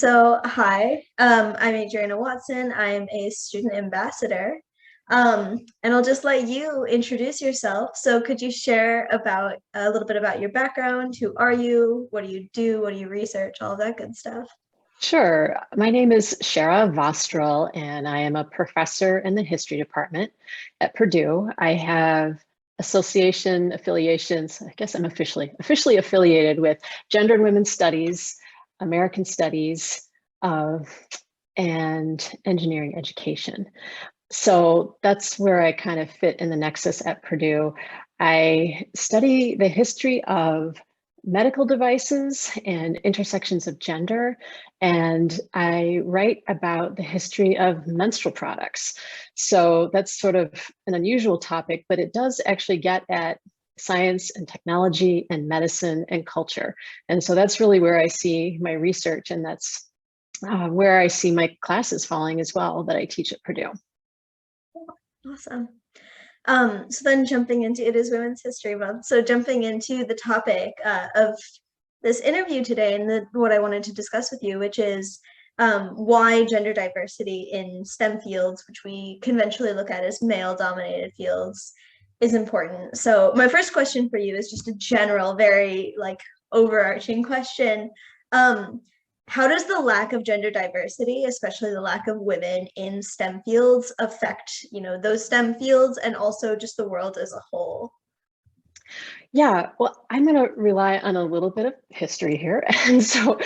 Hi, I'm Adriana Watson. I'm a student ambassador. And I'll just let you introduce yourself. So could you share about a little bit about your background? Who are you? What do you do? What do you research? All of that good stuff. Sure. My name is Sharra Vostral, and I am a professor in the history department at Purdue. I have association affiliations. I guess I'm officially affiliated with Gender and Women's Studies, American Studies, uh, and Engineering Education. So that's where I kind of fit in the nexus at Purdue. I study the history of medical devices and intersections of gender, and I write about the history of menstrual products. So that's sort of an unusual topic, but it does actually get at science and technology and medicine and culture. And so that's really where I see my research, and that's where I see my classes falling as well that I teach at Purdue. Awesome. So then jumping into it is Women's History Month. So jumping into the topic of this interview today and what I wanted to discuss with you, which is why gender diversity in STEM fields, which we conventionally look at as male-dominated fields, is important. So my first question for you is just a general, very like overarching question. How does the lack of gender diversity, especially the lack of women in STEM fields, affect, those STEM fields and also just the world as a whole? Yeah, well, I'm going to rely on a little bit of history here. And so,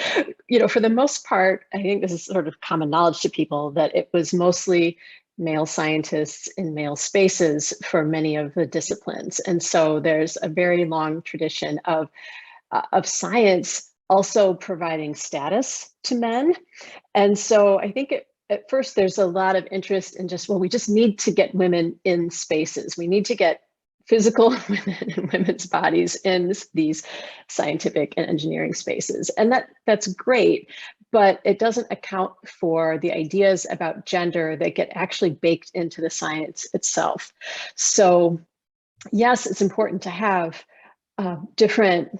for the most part, I think this is sort of common knowledge to people that it was mostly male scientists in male spaces for many of the disciplines. And so there's a very long tradition of science also providing status to men. And so I think at first there's a lot of interest in just, well, we just need to get women in spaces. We need to get physical women and women's bodies in these scientific and engineering spaces. And that's great, but it doesn't account for the ideas about gender that get actually baked into the science itself. So yes, it's important to have different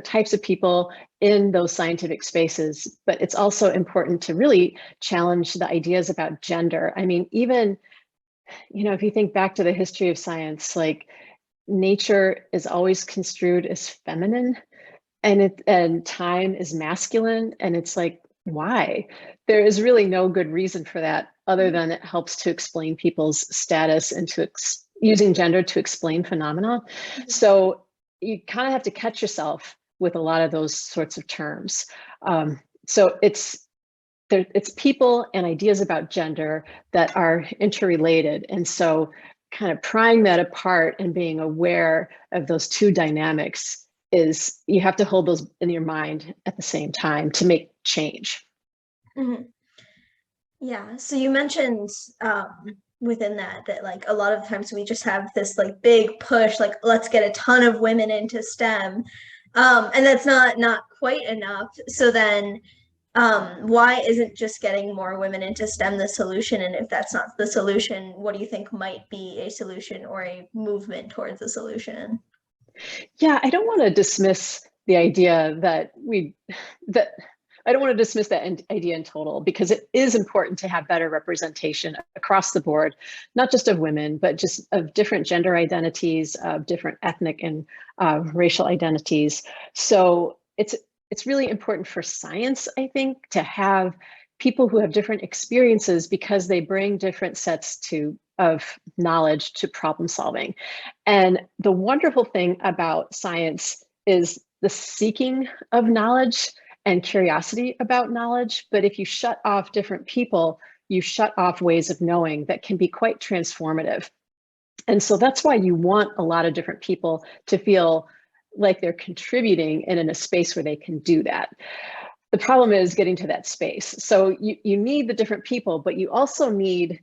types of people in those scientific spaces, but it's also important to really challenge the ideas about gender. I mean, even, if you think back to the history of science, like nature is always construed as feminine and time is masculine. And it's like, why? There is really no good reason for that other than it helps to explain people's status and using gender to explain phenomena. So you kind of have to catch yourself with a lot of those sorts of terms. So it's people and ideas about gender that are interrelated. And so kind of prying that apart and being aware of those two dynamics is, you have to hold those in your mind at the same time to make change. Mm-hmm. Yeah, so you mentioned within that like a lot of times we just have this like big push, like let's get a ton of women into STEM, and that's not quite enough. So then, why isn't just getting more women into STEM the solution? And if that's not the solution, what do you think might be a solution or a movement towards a solution? Yeah, I don't want to dismiss the idea that I don't want to dismiss that idea in total, because it is important to have better representation across the board, not just of women, but just of different gender identities, of different ethnic and racial identities. So it's really important for science, I think, to have people who have different experiences, because they bring different sets of knowledge to problem solving. And the wonderful thing about science is the seeking of knowledge and curiosity about knowledge. But if you shut off different people, you shut off ways of knowing that can be quite transformative. And so that's why you want a lot of different people to feel like they're contributing and in a space where they can do that. The problem is getting to that space. So you need the different people, but you also need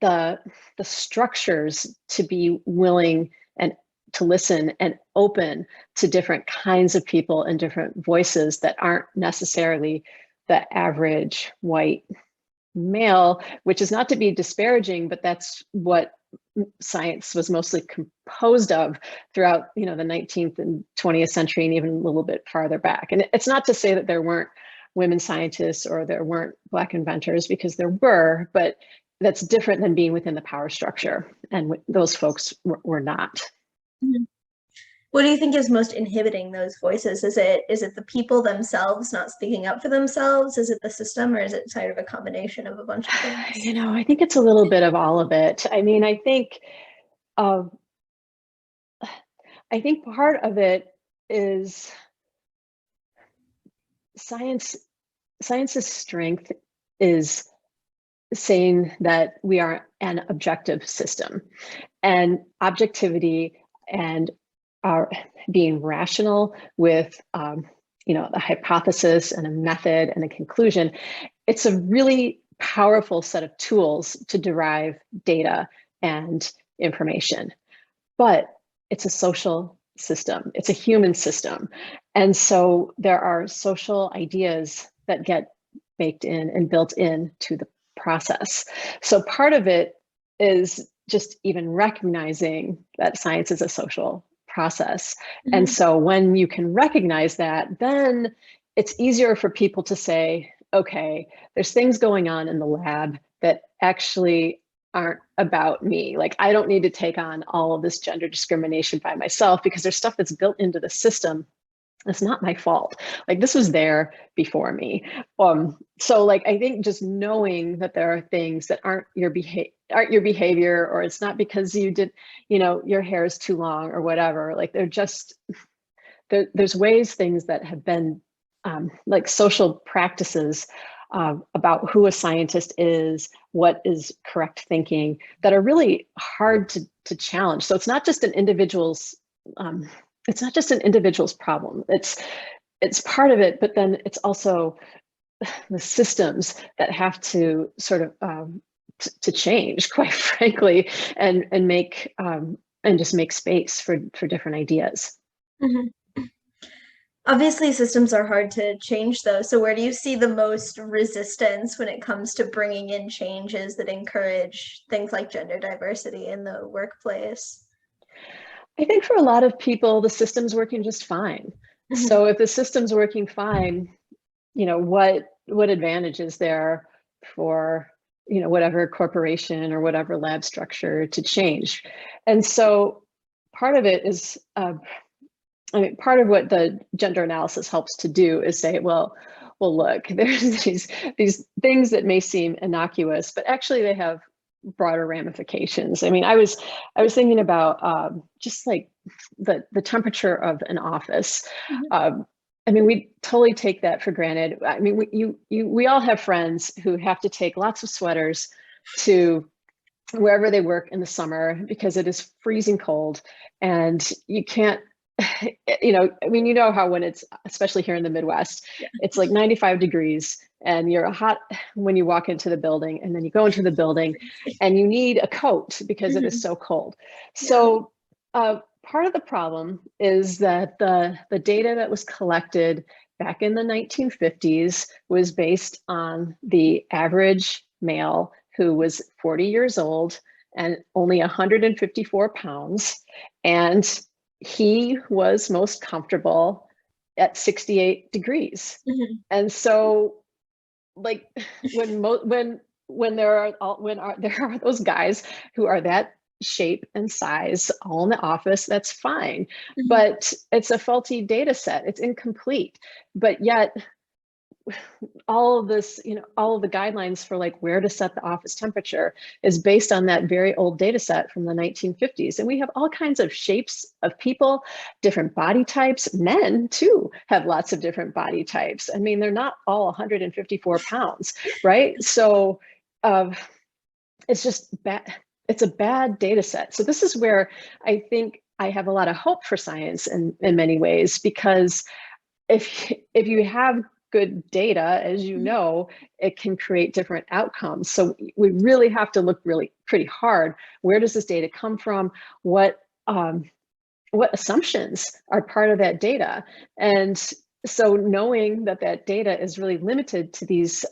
the structures to be willing and to listen and open to different kinds of people and different voices that aren't necessarily the average white male, which is not to be disparaging, but that's what science was mostly composed of throughout, the 19th and 20th century, and even a little bit farther back. And it's not to say that there weren't women scientists or there weren't Black inventors, because there were, but that's different than being within the power structure. And those folks were not. Mhm. What do you think is most inhibiting those voices? Is it the people themselves not speaking up for themselves? Is it the system, or is it sort of a combination of a bunch of things? You know, I think it's a little bit of all of it. I mean, I think part of it is science's strength is saying that we are an objective system, and objectivity and our being rational with you know, a hypothesis and a method and a conclusion. It's a really powerful set of tools to derive data and information, but it's a social system. It's a human system. And so there are social ideas that get baked in and built into the process. So part of it is just even recognizing that science is a social process. Mm-hmm. And so when you can recognize that, then it's easier for people to say, okay, there's things going on in the lab that actually aren't about me. Like, I don't need to take on all of this gender discrimination by myself, because there's stuff that's built into the system. It's not my fault. Like, this was there before me. So like, I think just knowing that there are things that aren't your behavior, or it's not because you did, you know, your hair is too long or whatever. Like, they're just, there's ways things that have been like social practices about who a scientist is, what is correct thinking, that are really hard to challenge. So it's not just an individual's problem. It's part of it, but then it's also the systems that have to sort of to change, quite frankly, and make and just make space for different ideas. Mm-hmm. Obviously, systems are hard to change, though. So where do you see the most resistance when it comes to bringing in changes that encourage things like gender diversity in the workplace? I think for a lot of people, the system's working just fine. Mm-hmm. So if the system's working fine, you know, what advantage is there for, you know, whatever corporation or whatever lab structure to change? And so part of it is, I mean, part of what the gender analysis helps to do is say, well, look, there's these things that may seem innocuous, but actually they have broader ramifications. I mean, I was thinking about just like the temperature of an office. Mm-hmm. I mean, we totally take that for granted. I mean, we all have friends who have to take lots of sweaters to wherever they work in the summer because it is freezing cold, and you can't, you know, I mean, you know how when it's, especially here in the Midwest, yeah, it's like 95 degrees and you're hot when you walk into the building, and then you go into the building and you need a coat because mm-hmm. it is so cold. Yeah. So part of the problem is that the data that was collected back in the 1950s was based on the average male who was 40 years old and only 154 pounds. And he was most comfortable at 68 degrees. Mm-hmm. And so like when there are those guys who are that shape and size all in the office, that's fine. Mm-hmm. But it's a faulty data set. It's incomplete. But yet all of this, you know, all of the guidelines for like where to set the office temperature is based on that very old data set from the 1950s. And we have all kinds of shapes of people, different body types. Men too have lots of different body types. I mean, they're not all 154 pounds, right? So it's just bad. It's a bad data set. So this is where I think I have a lot of hope for science in many ways, because if you have good data, as you know, it can create different outcomes. So we really have to look pretty hard. Where does this data come from? What assumptions are part of that data? And so knowing that that data is really limited to these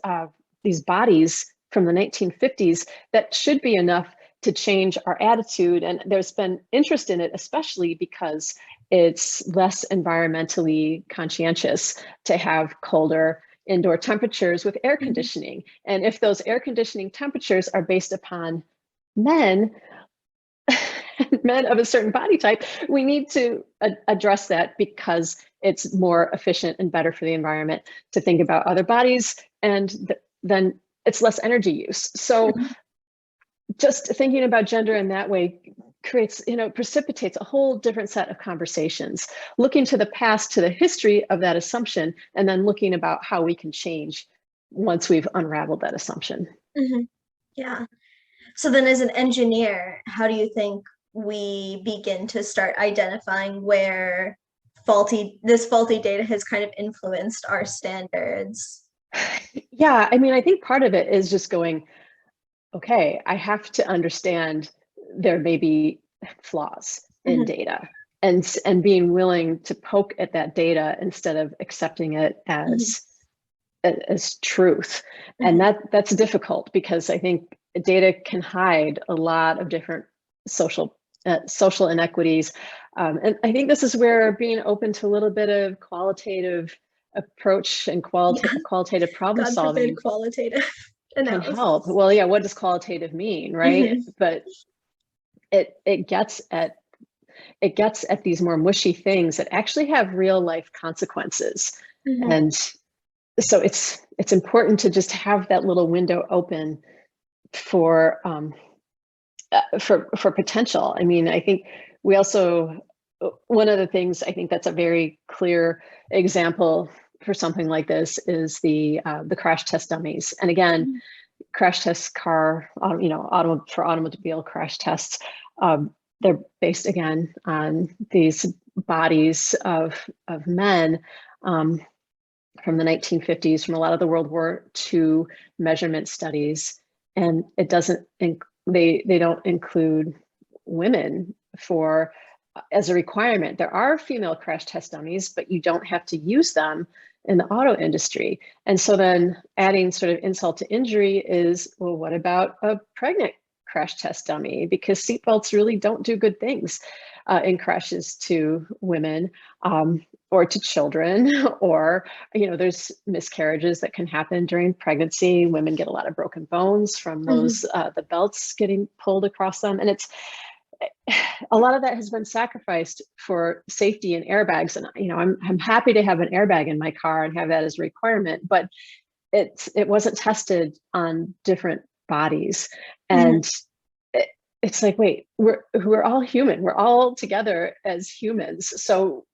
bodies from the 1950s, that should be enough to change our attitude. And there's been interest in it, especially because it's less environmentally conscientious to have colder, indoor temperatures with air conditioning. And if those air conditioning temperatures are based upon men, men of a certain body type, we need to address that because it's more efficient and better for the environment to think about other bodies, and then it's less energy use. So just thinking about gender in that way creates, precipitates a whole different set of conversations, looking to the past, to the history of that assumption, and then looking about how we can change once we've unraveled that assumption. Yeah. So then as an engineer, how do you think we begin to start identifying where this faulty data has kind of influenced our standards? Yeah, I mean, I think part of it is just going, okay, I have to understand there may be flaws in data, and being willing to poke at that data instead of accepting it as truth. And that's difficult, because I think data can hide a lot of different social inequities. And I think this is where being open to a little bit of qualitative approach and qualitative problem God solving forbid qualitative can analysis. help. Well, yeah, what does qualitative mean, right? But it gets at these more mushy things that actually have real life consequences. And so it's important to just have that little window open for potential. I mean, I think we also, one of the things I think that's a very clear example for something like this is the crash test dummies. And again, crash test for automobile crash tests, they're based again on these bodies of men from the 1950s, from a lot of the World War II measurement studies, and it doesn't they don't include women as a requirement. There are female crash test dummies, but you don't have to use them in the auto industry. And so then adding sort of insult to injury is, well, what about a pregnant crash test dummy? Because seatbelts really don't do good things in crashes to women or to children, or, there's miscarriages that can happen during pregnancy. Women get a lot of broken bones from those, the belts getting pulled across them. And a lot of that has been sacrificed for safety and airbags. And, I'm happy to have an airbag in my car and have that as a requirement, but it wasn't tested on different bodies. And it's like, wait, we're all human. We're all together as humans. So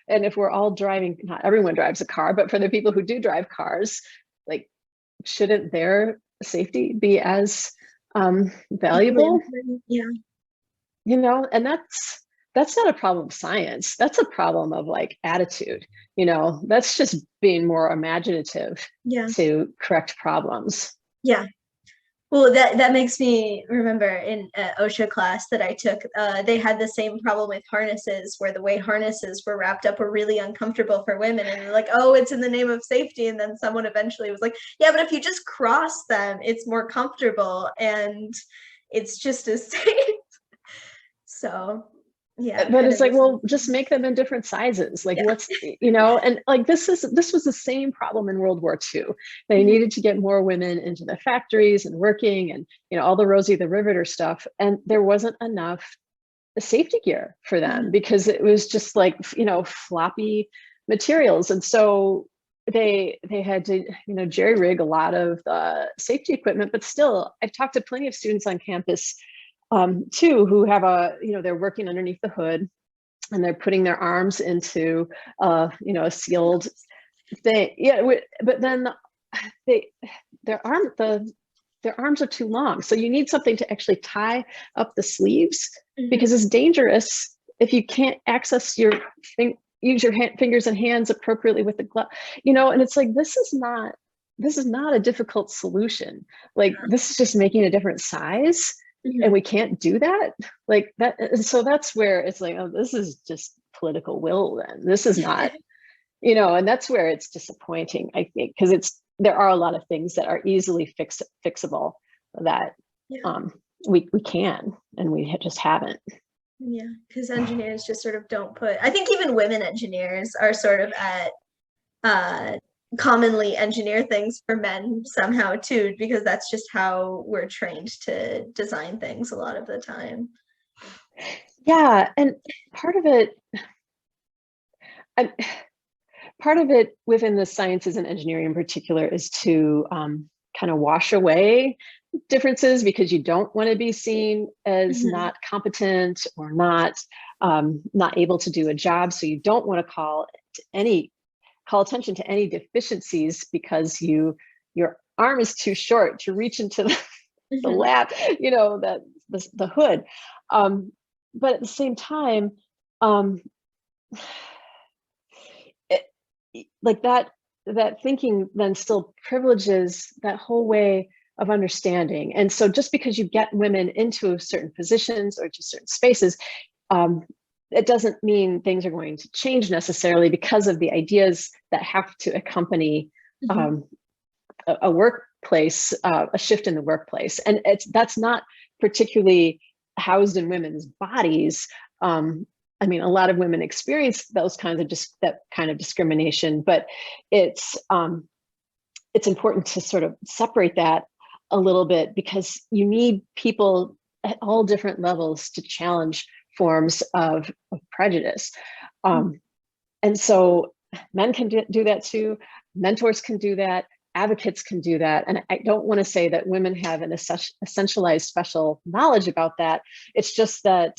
and if we're all driving, not everyone drives a car, but for the people who do drive cars, like, shouldn't their safety be as valuable? Yeah. And that's not a problem of science. That's a problem of like attitude. That's just being more imaginative to correct problems. Yeah. Well, that makes me remember in OSHA class that I took, they had the same problem with harnesses, where the way harnesses were wrapped up were really uncomfortable for women. And they're like, oh, it's in the name of safety. And then someone eventually was like, yeah, but if you just cross them, it's more comfortable and it's just as safe. So, yeah. But it's like, well, just make them in different sizes. Like, what's, and like, this was the same problem in World War II. They needed to get more women into the factories and working, and, all the Rosie the Riveter stuff. And there wasn't enough safety gear for them because it was just like, floppy materials. And so they had to, jerry rig a lot of the safety equipment. But still, I've talked to plenty of students on campus too, who have they're working underneath the hood and they're putting their arms into, a sealed thing. Yeah, but then their arms are too long. So you need something to actually tie up the sleeves, because it's dangerous if you can't access use your fingers and hands appropriately with the glove, and it's like, this is not a difficult solution. Like, this is just making a different size. And we can't do that like that. And so that's where it's like, oh, this is just political will. Then this is not, and that's where it's disappointing, I think, because there are a lot of things that are easily fixable that we can, and we just haven't. Yeah, because engineers just sort of don't I think even women engineers are sort of at commonly engineer things for men somehow too, because that's just how we're trained to design things a lot of the time. Yeah, and part of it, part of it within the sciences and engineering in particular is to kind of wash away differences, because you don't want to be seen as not competent or not able to do a job. So you don't want to call attention to any deficiencies because your arm is too short to reach into the lap, that the hood. But at the same time, like that thinking then still privileges that whole way of understanding. And so just because you get women into certain positions or to certain spaces, it doesn't mean things are going to change necessarily because of the ideas that have to accompany a workplace, a shift in the workplace. And that's not particularly housed in women's bodies. I mean, a lot of women experience those kinds of that kind of discrimination, but it's important to sort of separate that a little bit, because you need people at all different levels to challenge forms of prejudice. And so men can do that too. Mentors can do that. Advocates can do that. And I don't want to say that women have an essentialized special knowledge about that. It's just that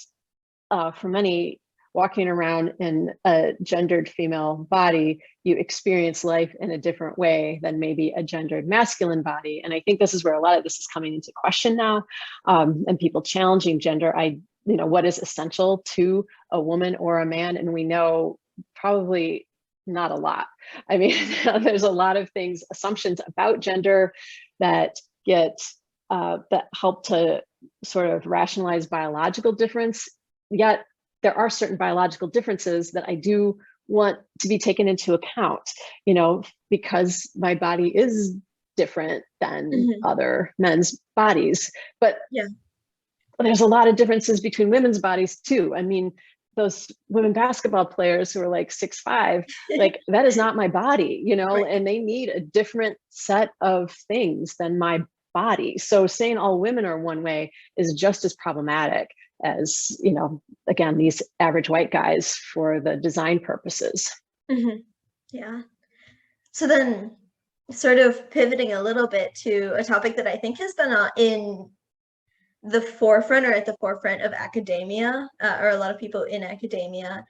for many, walking around in a gendered female body, you experience life in a different way than maybe a gendered masculine body. And I think this is where a lot of this is coming into question now, and people challenging gender. What is essential to a woman or a man? And we know probably not a lot. I mean, there's a lot of things, assumptions about gender that that help to sort of rationalize biological difference, yet there are certain biological differences that I do want to be taken into account, because my body is different than other men's bodies. But there's a lot of differences between women's bodies too. I mean, those women basketball players who are like 6'5", like that is not my body, and they need a different set of things than my body. So saying all women are one way is just as problematic as, again, these average white guys for the design purposes. Yeah. So then sort of pivoting a little bit to a topic that I think has been in the forefront or at the forefront of academia, or a lot of people in academia.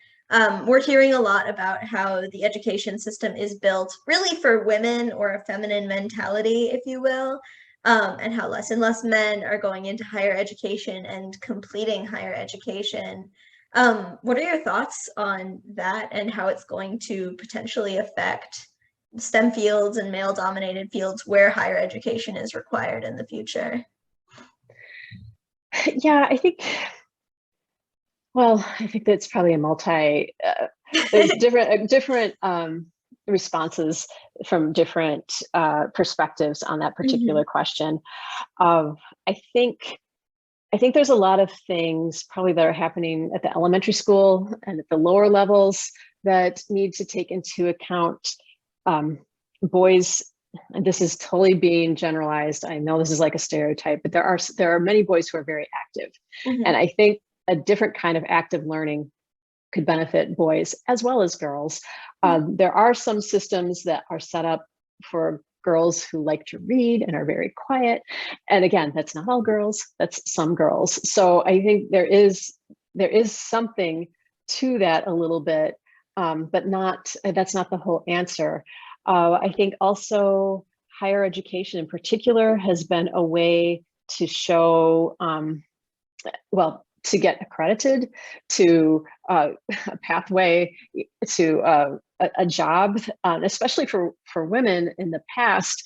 We're hearing a lot about how the education system is built really for women, or a feminine mentality, if you will. And how less and less men are going into higher education and completing higher education. What are your thoughts on that, and how it's going to potentially affect STEM fields and male-dominated fields where higher education is required in the future? Yeah, I think that's probably a there's different responses from different perspectives on that particular question. I think there's a lot of things probably that are happening at the elementary school and at the lower levels that need to take into account boys. And this is totally being generalized. I know this is like a stereotype, but there are many boys who are very active. And I think a different kind of active learning could benefit boys as well as girls. There are some systems that are set up for girls who like to read and are very quiet. And again, that's not all girls, that's some girls. So I think there is something to that a little bit, but that's not the whole answer. I think also higher education in particular has been a way to show, to get accredited to a pathway to a job, especially for women in the past.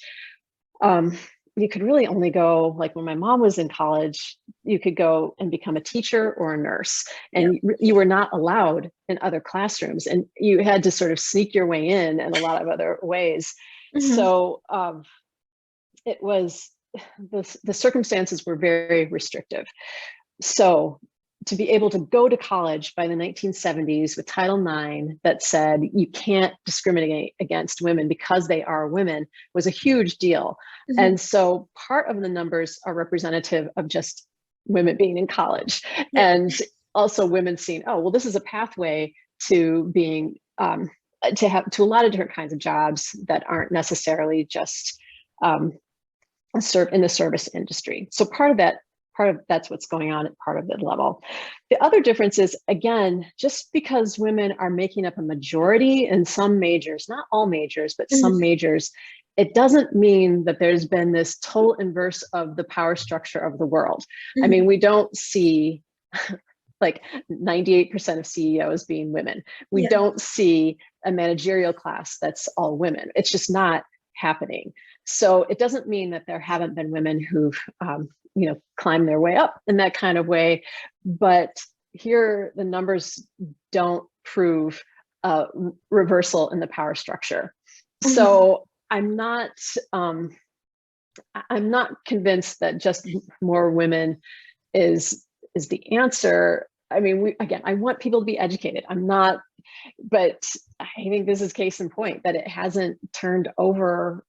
You could really only go, like when my mom was in college, you could go and become a teacher or a nurse, and you were not allowed in other classrooms, and you had to sort of sneak your way in a lot of other ways. So it was, the circumstances were very restrictive. So to be able to go to college by the 1970s with Title IX that said you can't discriminate against women because they are women was a huge deal. Mm-hmm. And so part of the numbers are representative of just women being in college, Yeah. and also women seeing, oh, well, this is a pathway to being, to a lot of different kinds of jobs that aren't necessarily just serve in the service industry. So part of that's what's going on at part of the level. The other difference is, again, just because women are making up a majority in some majors, not all majors, but some majors, it doesn't mean that there's been this total inverse of the power structure of the world. I mean, we don't see like 98% of CEOs being women. We don't see a managerial class that's all women. It's just not happening. So it doesn't mean that there haven't been women who've climbed their way up in that kind of way. But here, the numbers don't prove a reversal in the power structure. So I'm not convinced that just more women is the answer. I mean, I want people to be educated. But I think this is case in point that it hasn't turned over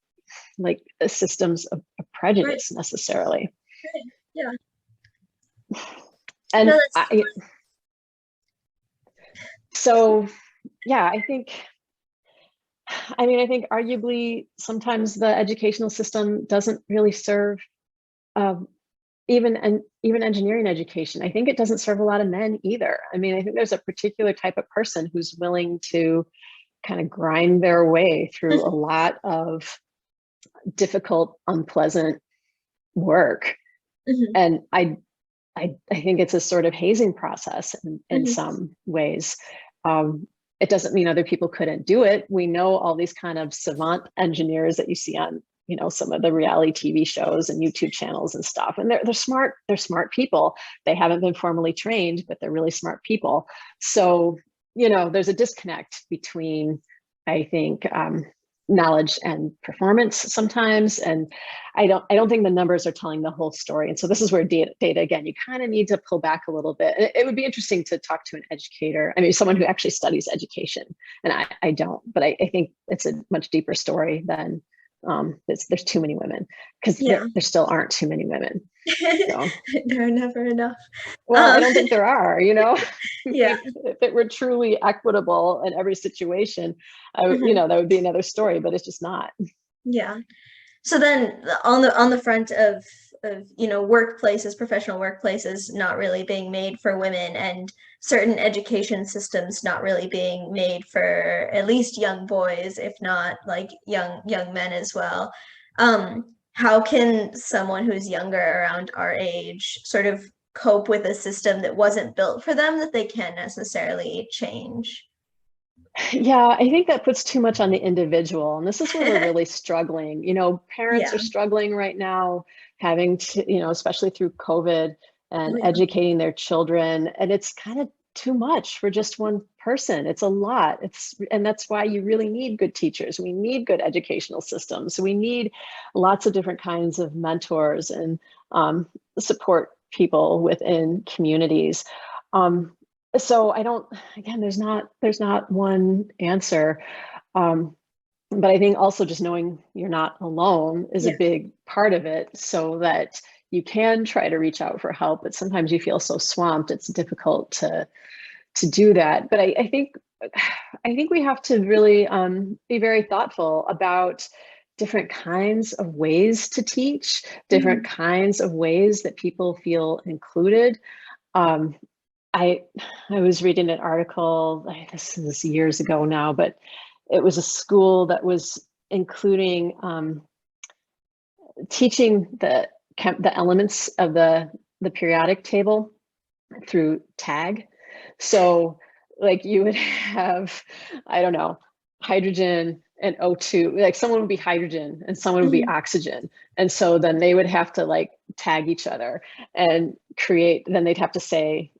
like systems of prejudice necessarily. Yeah. And no, I think arguably sometimes the educational system doesn't really serve even engineering education. I think it doesn't serve a lot of men either. I mean, I think there's a particular type of person who's willing to kind of grind their way through a lot of difficult, unpleasant work. And I think it's a sort of hazing process in some ways. It doesn't mean other people couldn't do it. We know all these kind of savant engineers that you see on, some of the reality TV shows and YouTube channels and stuff. And they're smart. They're smart people. They haven't been formally trained, but they're really smart people. So, there's a disconnect between, I think, knowledge and performance sometimes. And I don't think the numbers are telling the whole story. And so this is where data again, you kind of need to pull back a little bit. It would be interesting to talk to an educator. I mean, someone who actually studies education. And I don't, but I think it's a much deeper story than there's too many women, because there still aren't too many women. So. There are never enough. Well, I don't think there are, Yeah. If it were truly equitable in every situation, that would be another story, but it's just not. Yeah. So then on the front of workplaces, professional workplaces not really being made for women, and certain education systems not really being made for at least young boys, if not like young men as well. How can someone who's younger, around our age, sort of cope with a system that wasn't built for them that they can't necessarily change? Yeah, I think that puts too much on the individual. And this is where we're really struggling. Parents are struggling right now, having to, especially through COVID and educating their children. And it's kind of too much for just one person. It's a lot. And that's why you really need good teachers. We need good educational systems. We need lots of different kinds of mentors and support people within communities. So there's not one answer. But I think also just knowing you're not alone is a big part of it, so that you can try to reach out for help. But sometimes you feel so swamped, it's difficult to do that. But I think we have to really be very thoughtful about different kinds of ways to teach, different kinds of ways that people feel included. I was reading an article, this is years ago now, but it was a school that was including teaching the elements of the periodic table through tag. So like you would have, I don't know, hydrogen and O2, like someone would be hydrogen and someone would be oxygen. And so then they would have to like tag each other and then they'd have to say,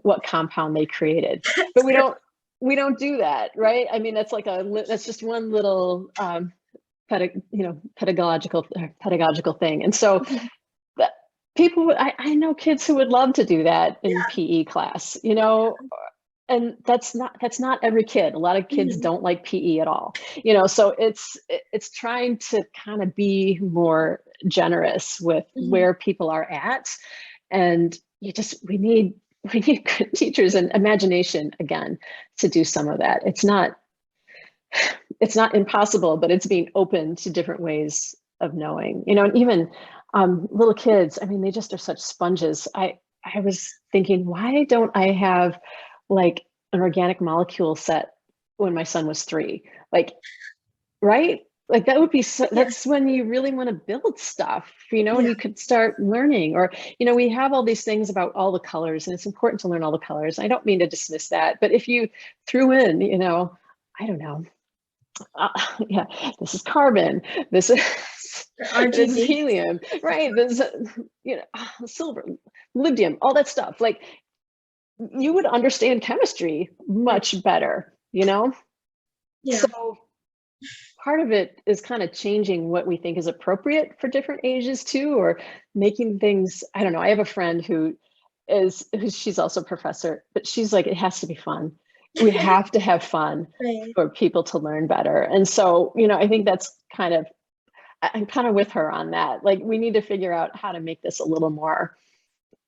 what compound they created. But we don't do that, right? I mean, that's just one little pedagogical thing. And so people, I know kids who would love to do that in PE class, you know, and that's not every kid. A lot of kids don't like PE at all, you know, so it's trying to kind of be more generous with where people are at. And we need good teachers and imagination again to do some of that. It's not impossible, but it's being open to different ways of knowing, you know, and even little kids, I mean, they just are such sponges. I was thinking, why don't I have like an organic molecule set when my son was 3? Like, right? Like that would be, that's when you really want to build stuff, you know, and you could start learning. Or, you know, we have all these things about all the colors, and it's important to learn all the colors. I don't mean to dismiss that, but if you threw in, you know, I don't know, this is carbon, this is this is helium, right? This, you know, silver, lithium, all that stuff. Like, you would understand chemistry much better, you know? So part of it is kind of changing what we think is appropriate for different ages too, or making things, I don't know. I have a friend she's also a professor, but she's like, it has to be fun. We have to have fun for people to learn better. And so, you know, I think I'm kind of with her on that. Like, we need to figure out how to make this a little more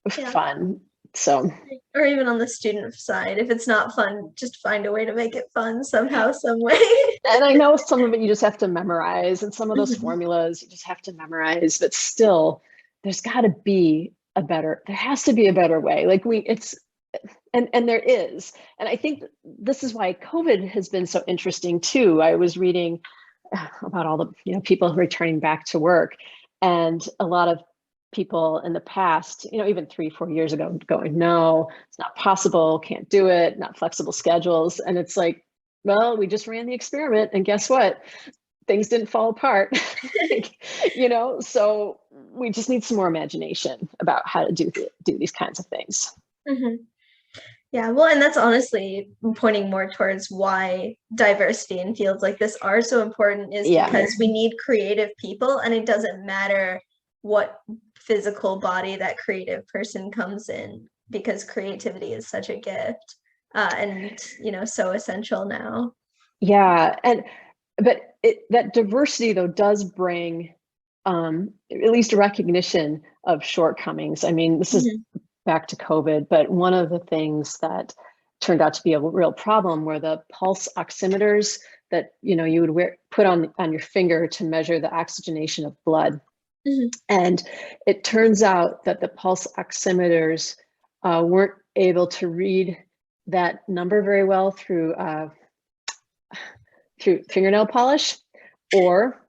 fun. So, or even on the student side, if it's not fun, just find a way to make it fun somehow, some way. And I know some of it you just have to memorize, and some of those formulas you just have to memorize, but still, there's got to be there has to be a better way. Like and there is. And I think this is why COVID has been so interesting too. I was reading about all the, you know, people returning back to work, and a lot of people in the past, you know, even 3-4 years ago, going, no, it's not possible, can't do it, not flexible schedules. And it's like, well, we just ran the experiment, and guess what? Things didn't fall apart. You know, so we just need some more imagination about how to do these kinds of things. Yeah, well, and that's honestly pointing more towards why diversity in fields like this are so important, is because we need creative people, and it doesn't matter what physical body that creative person comes in, because creativity is such a gift, and, you know, so essential now. Yeah, but that diversity though does bring at least a recognition of shortcomings. I mean, this is back to COVID, but one of the things that turned out to be a real problem were the pulse-oximeters that, you know, you would put on your finger to measure the oxygenation of blood. And it turns out that the pulse-oximeters weren't able to read that number very well through fingernail polish or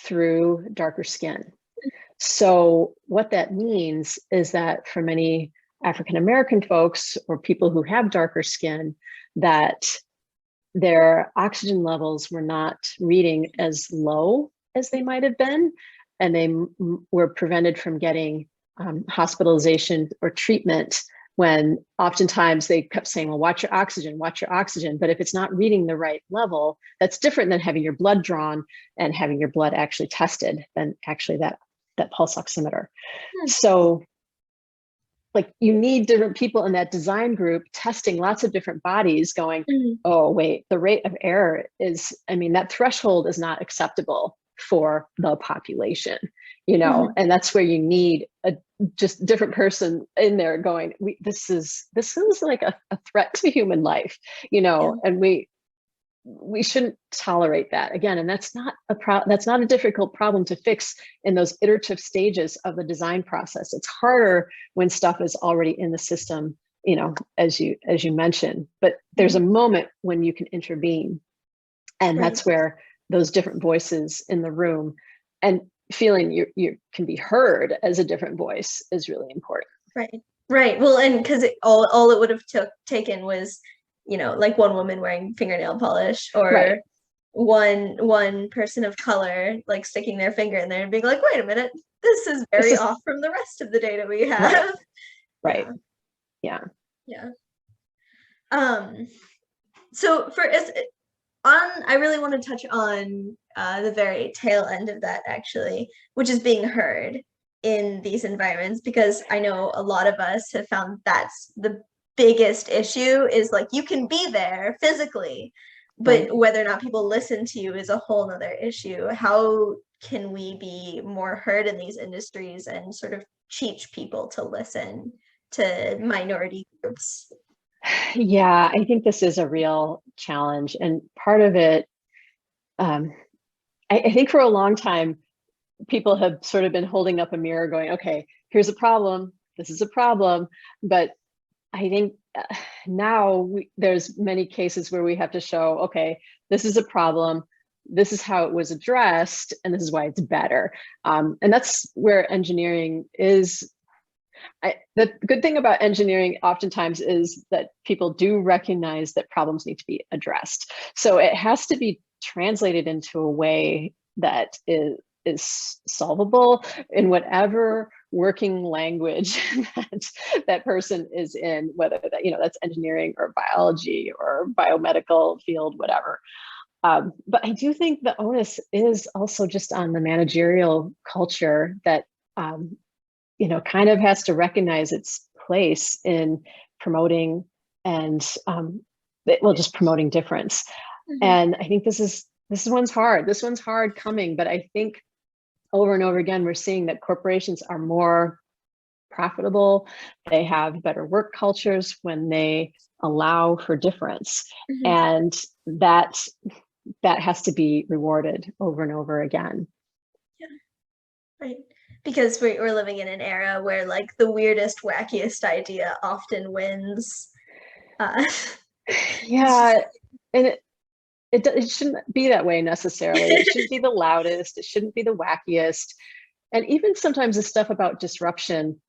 through darker skin. So what that means is that for many African-American folks or people who have darker skin, that their oxygen levels were not reading as low as they might have been, and they were prevented from getting hospitalization or treatment, when oftentimes they kept saying, well, watch your oxygen. But if it's not reading the right level, that's different than having your blood drawn and having your blood actually tested than actually that pulse oximeter. So like, you need different people in that design group testing lots of different bodies, going, oh, wait, the rate of error is, I mean, that threshold is not acceptable for the population, you know, and that's where you need a just different person in there going, this is like a threat to human life, you know, and we shouldn't tolerate that again. And that's not a difficult problem to fix in those iterative stages of the design process. It's harder when stuff is already in the system, you know, as you mentioned, but there's a moment when you can intervene, and that's where those different voices in the room and feeling you can be heard as a different voice is really important. Right. Well, and because all it would have taken was, you know, like one woman wearing fingernail polish, or one person of color like sticking their finger in there and being like, wait a minute, this is very off from the rest of the data we have. Yeah. So I really want to touch on the very tail end of that, actually, which is being heard in these environments, because I know a lot of us have found that's the biggest issue, is like you can be there physically, but Right. whether or not people listen to you is a whole nother issue. How can we be more heard in these industries and sort of teach people to listen to minority groups? Yeah, I think this is a real challenge. And part of it, um, I think for a long time, people have sort of been holding up a mirror going, okay, here's a problem. This is a problem. But I think now there's many cases where we have to show, okay, this is a problem. This is how it was addressed, and this is why it's better. And that's where engineering is. The good thing about engineering oftentimes is that people do recognize that problems need to be addressed. So it has to be translated into a way that is solvable in whatever working language that person is in, whether that, that's engineering or biology or biomedical field, whatever. But I do think the onus is also just on the managerial culture that kind of has to recognize its place in promoting and just promoting difference. Mm-hmm. And I think this one's hard. This one's hard coming, but I think over and over again, we're seeing that corporations are more profitable. They have better work cultures when they allow for difference. Mm-hmm. And that has to be rewarded over and over again. Yeah, right. Because we're living in an era where like the weirdest, wackiest idea often wins. Yeah, and it shouldn't be that way necessarily. It shouldn't be the loudest. It shouldn't be the wackiest. And even sometimes the stuff about disruption,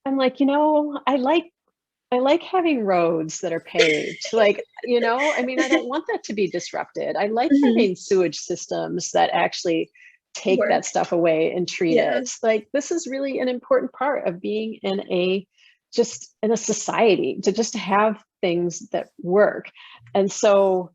I'm like, I like having roads that are paved. Like, I mean, I don't want that to be disrupted. I like mm-hmm. having sewage systems that actually take that stuff away and treat it. Like, this is really an important part of being in a society, to just have things that work. And so,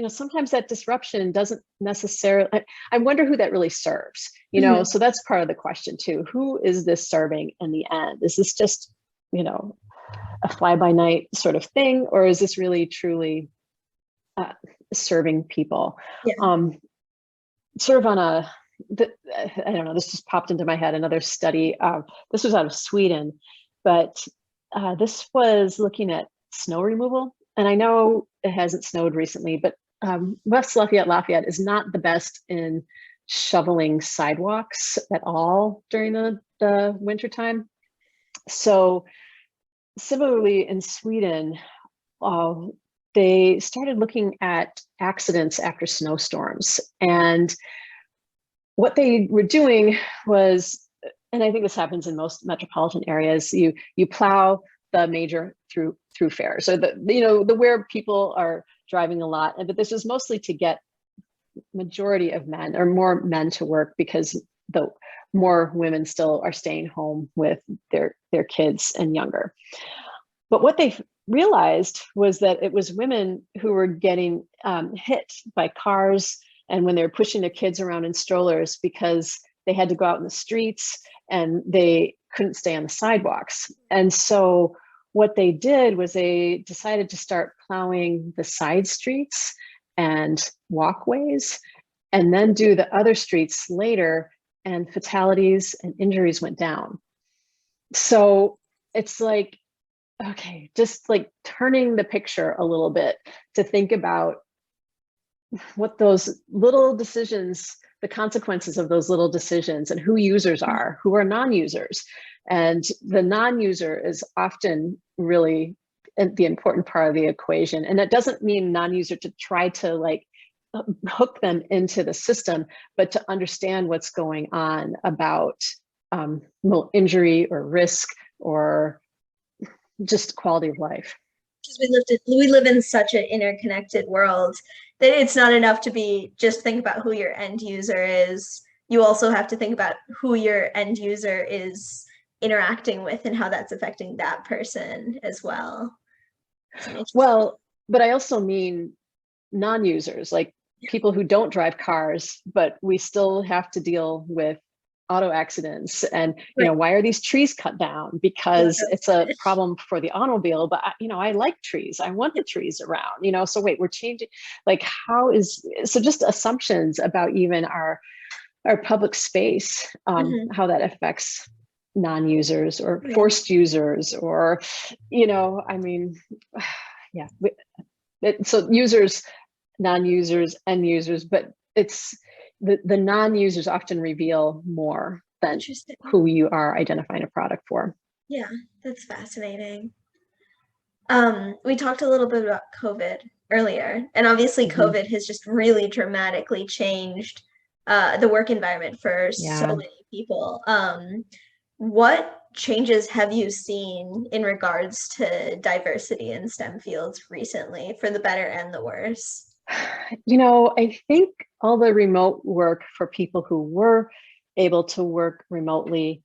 sometimes that disruption doesn't necessarily, I wonder who that really serves, mm-hmm. So that's part of the question too. Who is this serving in the end? Is this just, a fly-by-night sort of thing, or is this really truly serving people? Yeah. Sort of on I don't know, this just popped into my head, another study. This was out of Sweden, but this was looking at snow removal. And I know it hasn't snowed recently, but West Lafayette is not the best in shoveling sidewalks at all during the wintertime. So similarly in Sweden, they started looking at accidents after snowstorms. And what they were doing was, and I think this happens in most metropolitan areas, you plow the major thoroughfares, or the where people are driving a lot. But this is mostly to get majority of men, or more men, to work, because the more women still are staying home with their kids and younger. But what they realized was that it was women who were getting hit by cars, and when they were pushing their kids around in strollers, because they had to go out in the streets and they couldn't stay on the sidewalks. And so what they did was they decided to start plowing the side streets and walkways, and then do the other streets later, and fatalities and injuries went down. So it's like, okay, just like turning the picture a little bit to think about what those little decisions, the consequences of those little decisions, and who users are, who are non-users. And the non-user is often really the important part of the equation. And that doesn't mean non-user to try to like hook them into the system, but to understand what's going on about injury or risk or just quality of life. Because we live in such an interconnected world that it's not enough to just think about who your end user is. You also have to think about who your end user is interacting with and how that's affecting that person as well. Well, but I also mean non-users, like people who don't drive cars, but we still have to deal with auto accidents, and why are these trees cut down? Because it's a problem for the automobile, but I like trees, I want the trees around, so wait, we're changing, like, so just assumptions about even our public space, how that affects non-users or forced users, or yeah, so users, non-users, end users, but it's the non-users often reveal more than who you are identifying a product for. Yeah, that's fascinating. We talked a little bit about COVID earlier, and obviously COVID has just really dramatically changed the work environment for so many people. What changes have you seen in regards to diversity in STEM fields recently, for the better and the worse? I think all the remote work for people who were able to work remotely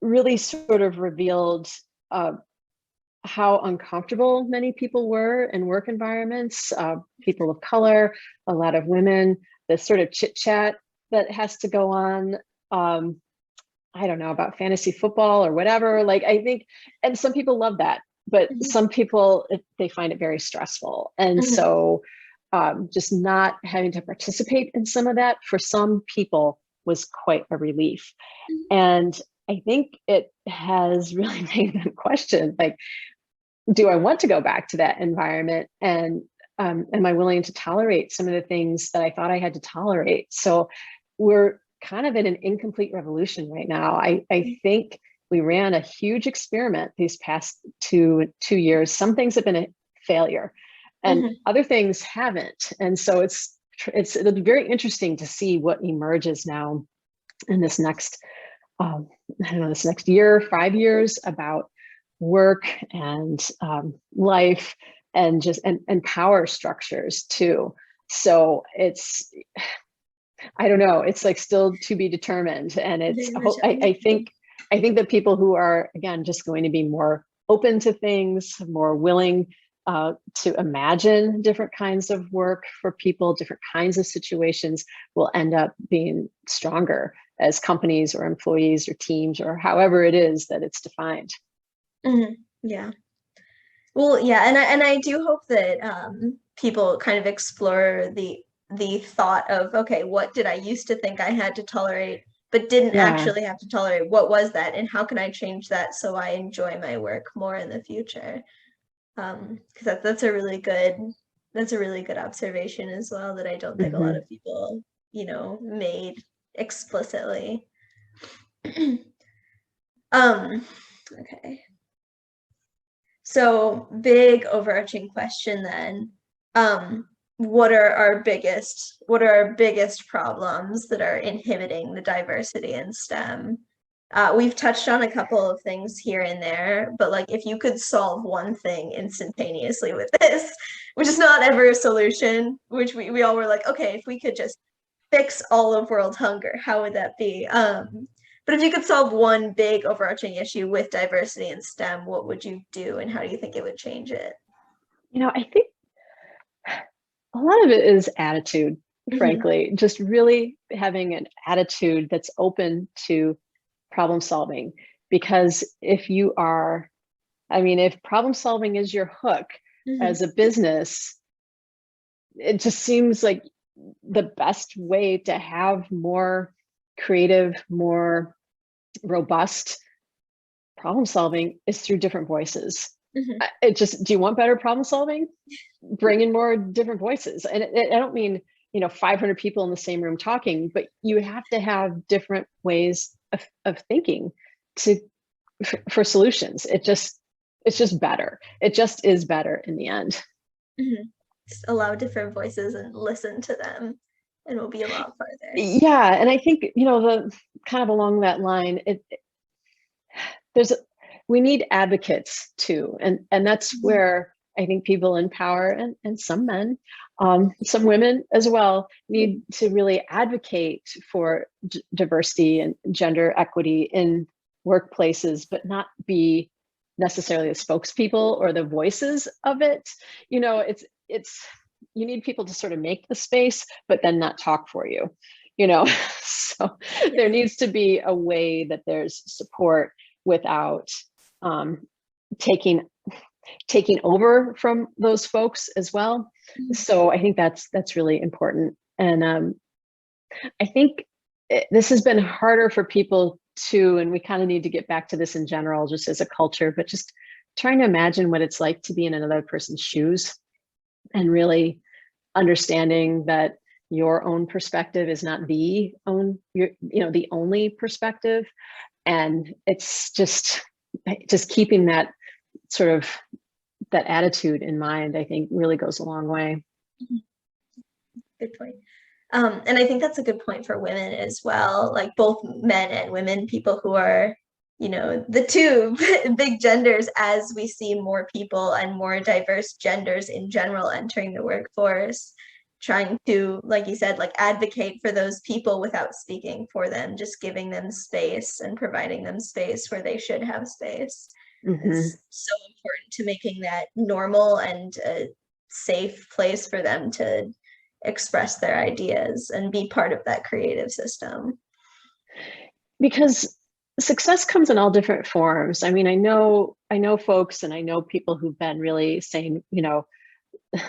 really sort of revealed how uncomfortable many people were in work environments, people of color, a lot of women, the sort of chit chat that has to go on. I don't know, about fantasy football or whatever. Like, I think, and some people love that, but some people, they find it very stressful. And so just not having to participate in some of that for some people was quite a relief. And I think it has really made them question, like, do I want to go back to that environment? And am I willing to tolerate some of the things that I thought I had to tolerate? So we're kind of in an incomplete revolution right now. I think we ran a huge experiment these past two years. Some things have been a failure and other things haven't. And so it'll be very interesting to see what emerges now in this next, this next year, 5 years, about work and life and just and power structures too. So I don't know, it's like still to be determined. And I think that people who are, again, just going to be more open to things, more willing to imagine different kinds of work for people, different kinds of situations, will end up being stronger as companies or employees or teams, or however it is that it's defined. Yeah. Well, yeah, and I do hope that people kind of explore the thought of, okay, what did I used to think I had to tolerate, but didn't actually have to tolerate? What was that, and how can I change that so I enjoy my work more in the future? Because that's a really good observation as well, that I don't think a lot of people, made explicitly. Okay. So, big overarching question then. What are our biggest problems that are inhibiting the diversity in STEM? We've touched on a couple of things here and there, but like, if you could solve one thing instantaneously with this, which is not ever a solution, which we all were like, okay, if we could just fix all of world hunger, how would that be? But if you could solve one big overarching issue with diversity in STEM, what would you do, and how do you think it would change it? I think a lot of it is attitude, frankly, just really having an attitude that's open to problem solving. Because if problem solving is your hook as a business, it just seems like the best way to have more creative, more robust problem solving is through different voices. Do you want better problem solving? Bring in more different voices. And I don't mean 500 people in the same room talking, but you have to have different ways of thinking for solutions. It's just better. It just is better in the end. Just allow different voices and listen to them, and we'll be a lot farther. Yeah, and I think the kind of along that line, we need advocates too, and that's where I think people in power and some men, some women as well, need to really advocate for diversity and gender equity in workplaces, but not be necessarily the spokespeople or the voices of it. It's you need people to sort of make the space, but then not talk for you. So there needs to be a way that there's support without taking over from those folks as well. So I think that's really important. And I think this has been harder for people too, and we kind of need to get back to this in general, just as a culture, but just trying to imagine what it's like to be in another person's shoes and really understanding that your own perspective is not the only perspective. And it's just keeping that sort of that attitude in mind, I think really goes a long way. Good point. And I think that's a good point for women as well, like both men and women, people who are, the two big genders, as we see more people and more diverse genders in general entering the workforce, trying to, like you said, like advocate for those people without speaking for them, just giving them space and providing them space where they should have space. It's so important to making that normal and a safe place for them to express their ideas and be part of that creative system. Because success comes in all different forms. I mean, I know folks, and I know people who've been really saying,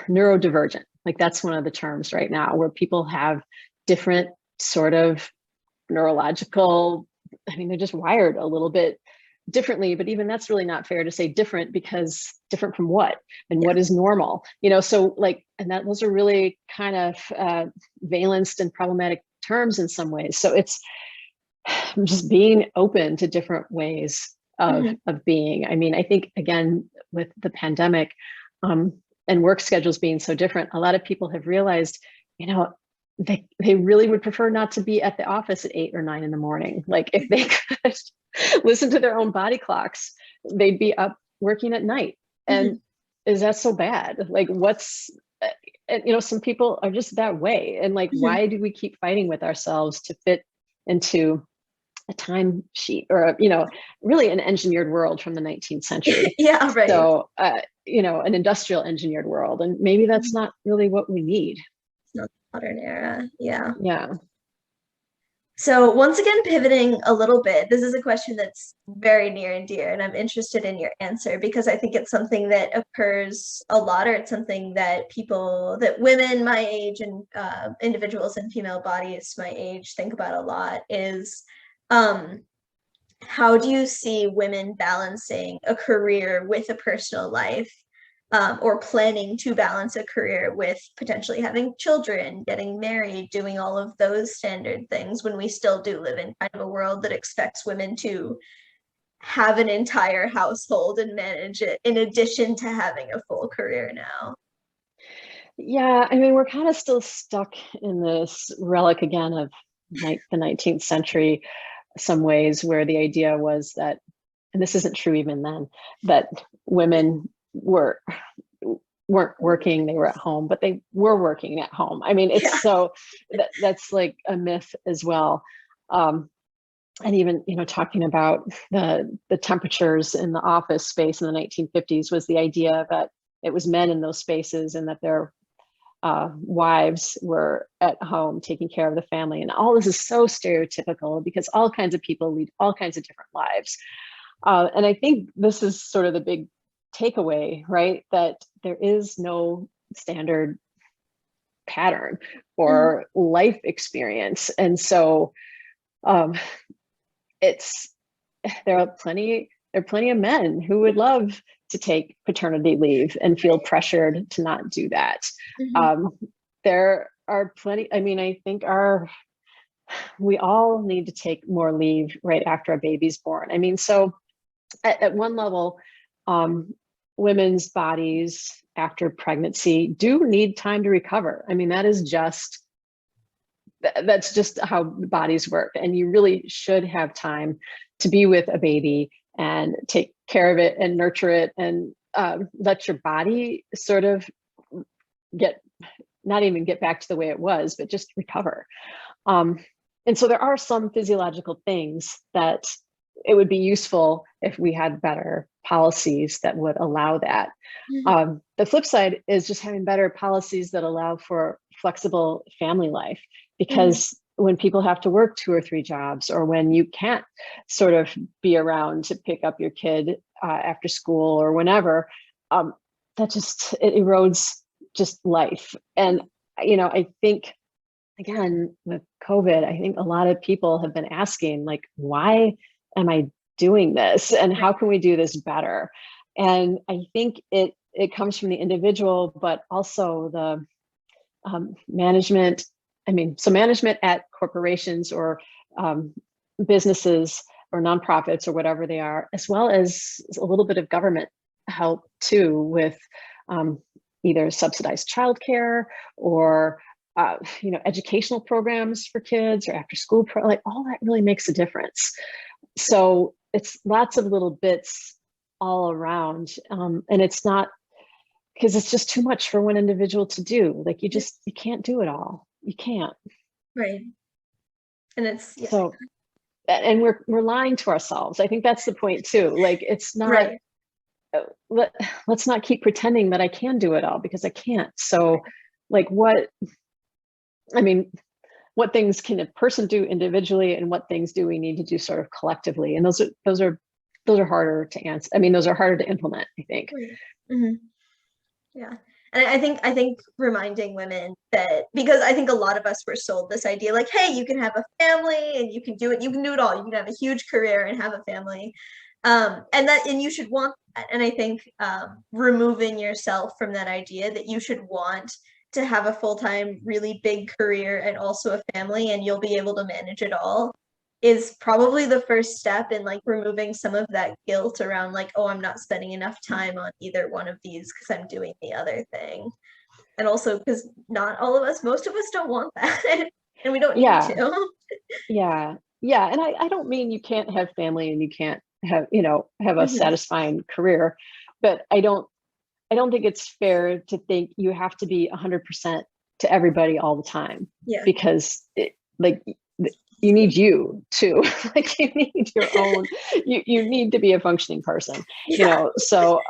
neurodivergent, like that's one of the terms right now, where people have different sort of neurological, they're just wired a little bit differently, but even that's really not fair to say different, because different from what, and what is normal, so like, and that those are really kind of valenced and problematic terms in some ways. So it's just being open to different ways of being. I think, again, with the pandemic and work schedules being so different, a lot of people have realized, they really would prefer not to be at the office at 8 or 9 in the morning. Like if they could listen to their own body clocks, they'd be up working at night. And is that so bad? Like some people are just that way. And like, why do we keep fighting with ourselves to fit into a time sheet or, really an engineered world from the 19th century? Yeah, right. So, an industrial engineered world. And maybe that's not really what we need. It's not the modern era. Yeah. Yeah. So once again, pivoting a little bit, this is a question that's very near and dear, and I'm interested in your answer because I think it's something that occurs a lot, or it's something that women my age and individuals in female bodies my age think about a lot, is how do you see women balancing a career with a personal life? Or planning to balance a career with potentially having children, getting married, doing all of those standard things, when we still do live in kind of a world that expects women to have an entire household and manage it in addition to having a full career now. Yeah, we're kind of still stuck in this relic again of the 19th century, some ways, where the idea was that, and this isn't true even then, that women weren't working, they were at home, but they were working at home. It's so that's like a myth as well. And even, talking about the temperatures in the office space in the 1950s was the idea that it was men in those spaces and that their wives were at home taking care of the family. And all this is so stereotypical because all kinds of people lead all kinds of different lives. And I think this is sort of the big takeaway, right? That there is no standard pattern or life experience. And so there are plenty of men who would love to take paternity leave and feel pressured to not do that. There are plenty, I think we all need to take more leave right after a baby's born. So at one level, women's bodies after pregnancy do need time to recover. That's just how bodies work. And you really should have time to be with a baby and take care of it and nurture it and let your body sort of not even get back to the way it was, but just recover. And so there are some physiological things that it would be useful if we had better policies that would allow that. The flip side is just having better policies that allow for flexible family life, because when people have to work 2 or 3 jobs, or when you can't sort of be around to pick up your kid after school or whenever, that just, it erodes just life. And, I think, again, with COVID, I think a lot of people have been asking, like, why am I doing this? And how can we do this better? And I think it comes from the individual, but also the management. I mean, so management at corporations or businesses or nonprofits or whatever they are, as well as a little bit of government help too, with either subsidized childcare or educational programs for kids, or after school like all that really makes a difference. So it's lots of little bits all around, and it's not, because it's just too much for one individual to do. Like you can't do it all. You can't. Right. And it's so, and we're lying to ourselves. I think that's the point too. Like it's not. Right. Let's not keep pretending that I can do it all, because I can't. So, like what things can a person do individually, and what things do we need to do sort of collectively? And those are harder to answer. I mean, those are harder to implement, I think. Mm-hmm. Yeah. And I think reminding women that, because I think a lot of us were sold this idea, like, hey, you can have a family and you can do it all. You can have a huge career and have a family. And you should want that. And I think removing yourself from that idea that you should want to have a full-time, really big career and also a family, and you'll be able to manage it all, is probably the first step in like removing some of that guilt around like, oh, I'm not spending enough time on either one of these because I'm doing the other thing. And also because most of us don't want that. And we don't need to. Yeah. And I don't mean you can't have family and you can't have a satisfying career, but I don't think it's fair to think you have to be 100% to everybody all the time. Yeah. Because you need you too. Like you need your own, you need to be a functioning person, so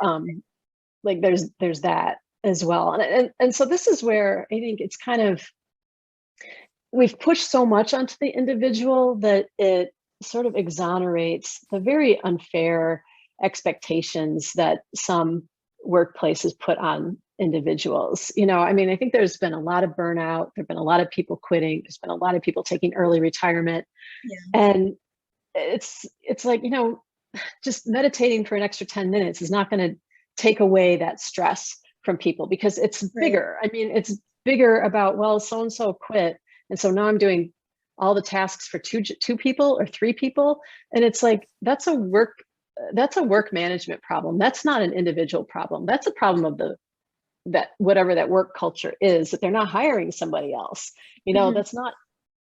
like there's that as well. And so this is where I think it's kind of, we've pushed so much onto the individual that it sort of exonerates the very unfair expectations that some workplaces put on individuals. I think there's been a lot of burnout. There've been a lot of people quitting. There's been a lot of people taking early retirement. Yeah. And it's like, just meditating for an extra 10 minutes is not going to take away that stress from people, because it's bigger. I mean, it's bigger about, well, so-and-so quit. And so now I'm doing all the tasks for two people or 3 people. And it's like, that's a work management problem. That's not an individual problem. That's a problem of whatever that work culture is, that they're not hiring somebody else. That's not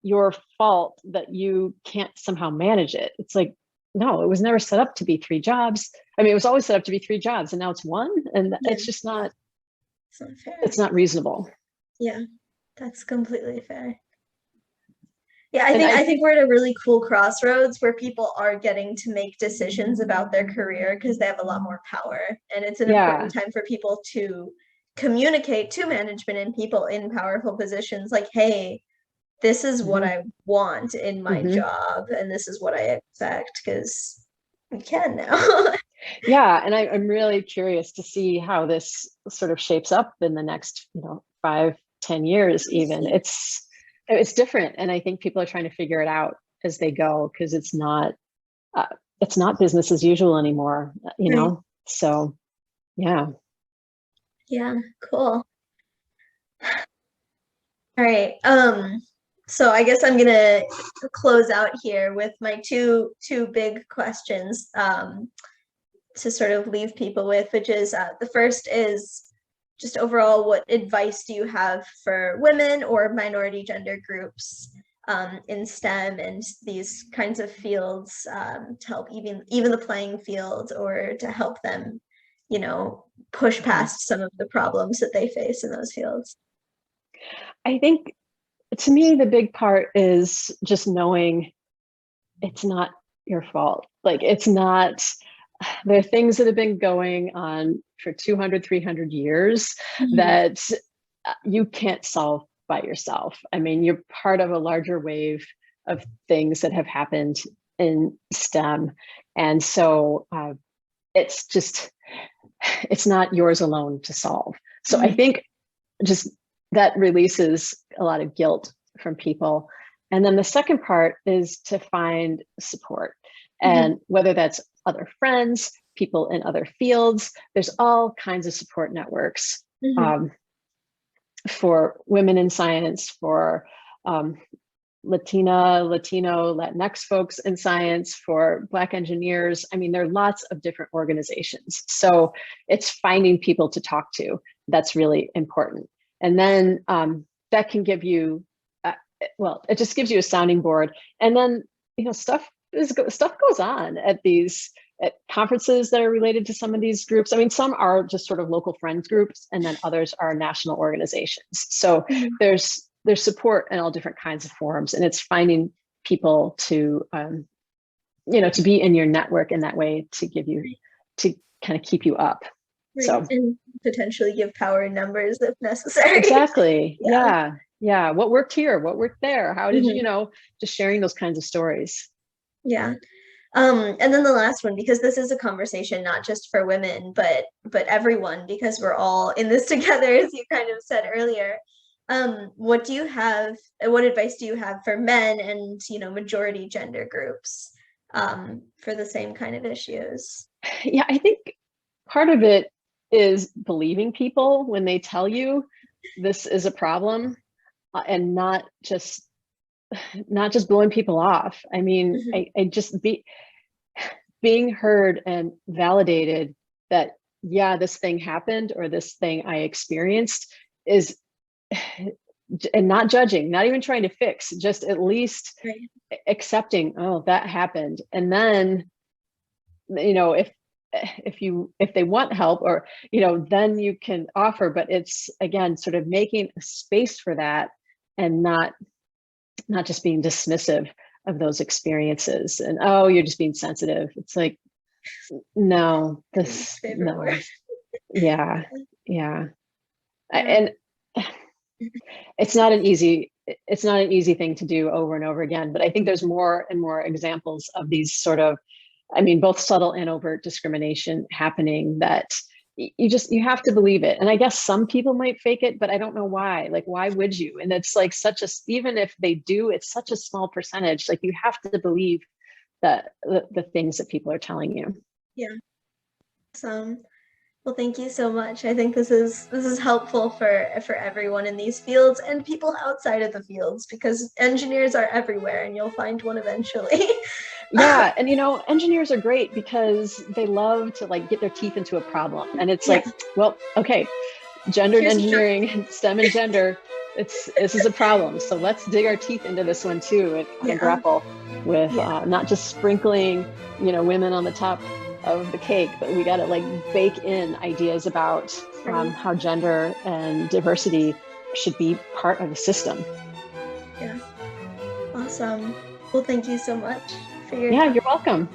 your fault that you can't somehow manage it. It's like, no, it was never set up to be 3 jobs. I mean, it was always set up to be 3 jobs, and now it's 1, and it's just not, it's not fair. It's not reasonable. Yeah, that's completely fair. Yeah, I think we're at a really cool crossroads where people are getting to make decisions about their career because they have a lot more power. And it's an important time for people to communicate to management and people in powerful positions like, hey, this is what I want in my job, and this is what I expect, because we can now. Yeah, and I'm really curious to see how this sort of shapes up in the next 5-10 years even. It's different, and I think people are trying to figure it out as they go, because it's not business as usual anymore, So yeah, cool. All right, so I guess I'm gonna close out here with my two big questions to sort of leave people with, which is the first is just overall, what advice do you have for women or minority gender groups in STEM and these kinds of fields to help even the playing field, or to help them, push past some of the problems that they face in those fields? I think, to me, the big part is just knowing it's not your fault. Like, it's not, there are things that have been going on for 200, 300 years that you can't solve by yourself. I mean, you're part of a larger wave of things that have happened in STEM. And so it's not yours alone to solve. So I think just that releases a lot of guilt from people. And then the second part is to find support. And whether that's other friends, people in other fields, there's all kinds of support networks for women in science, for Latino, Latinx folks in science, for Black engineers. I mean, there are lots of different organizations. So it's finding people to talk to. That's really important. And then that can give you, well, it just gives you a sounding board. And then, stuff goes on at conferences that are related to some of these groups. I mean, some are just sort of local friends groups, and then others are national organizations. So there's support in all different kinds of forums, and it's finding people to, to be in your network in that way to kind of keep you up. Right. So, and potentially give power in numbers if necessary. Exactly. Yeah. What worked here? What worked there? How did just sharing those kinds of stories. Yeah. And then the last one, because this is a conversation not just for women, but everyone, because we're all in this together, as you kind of said earlier. What advice do you have for men and, majority gender groups for the same kind of issues? Yeah, I think part of it is believing people when they tell you this is a problem, and not just blowing people off. I mean, I just being heard and validated that, yeah, this thing happened or this thing I experienced is, and not judging, not even trying to fix, just at least accepting, oh, that happened. And then, if they want help, or then you can offer. But it's, again, sort of making a space for that, and not just being dismissive of those experiences and, oh, you're just being sensitive. It's like, no. Yeah. And it's not an easy thing to do over and over again. But I think there's more and more examples of these sort of, both subtle and overt discrimination happening, that you have to believe it. And I guess some people might fake it, but I don't know why. Like, why would you? And it's like even if they do, it's such a small percentage. Like, you have to believe that the things that people are telling you. Yeah. Well, thank you so much. I think this is helpful for everyone in these fields and people outside of the fields, because engineers are everywhere and you'll find one eventually. Yeah. And, engineers are great because they love to get their teeth into a problem. And it's like, well, okay, gender and engineering, STEM and gender, this is a problem. So let's dig our teeth into this one too, and grapple with not just sprinkling, women on the top of the cake, but we got to bake in ideas about how gender and diversity should be part of the system. Yeah. Awesome. Well, thank you so much for your time. You're welcome.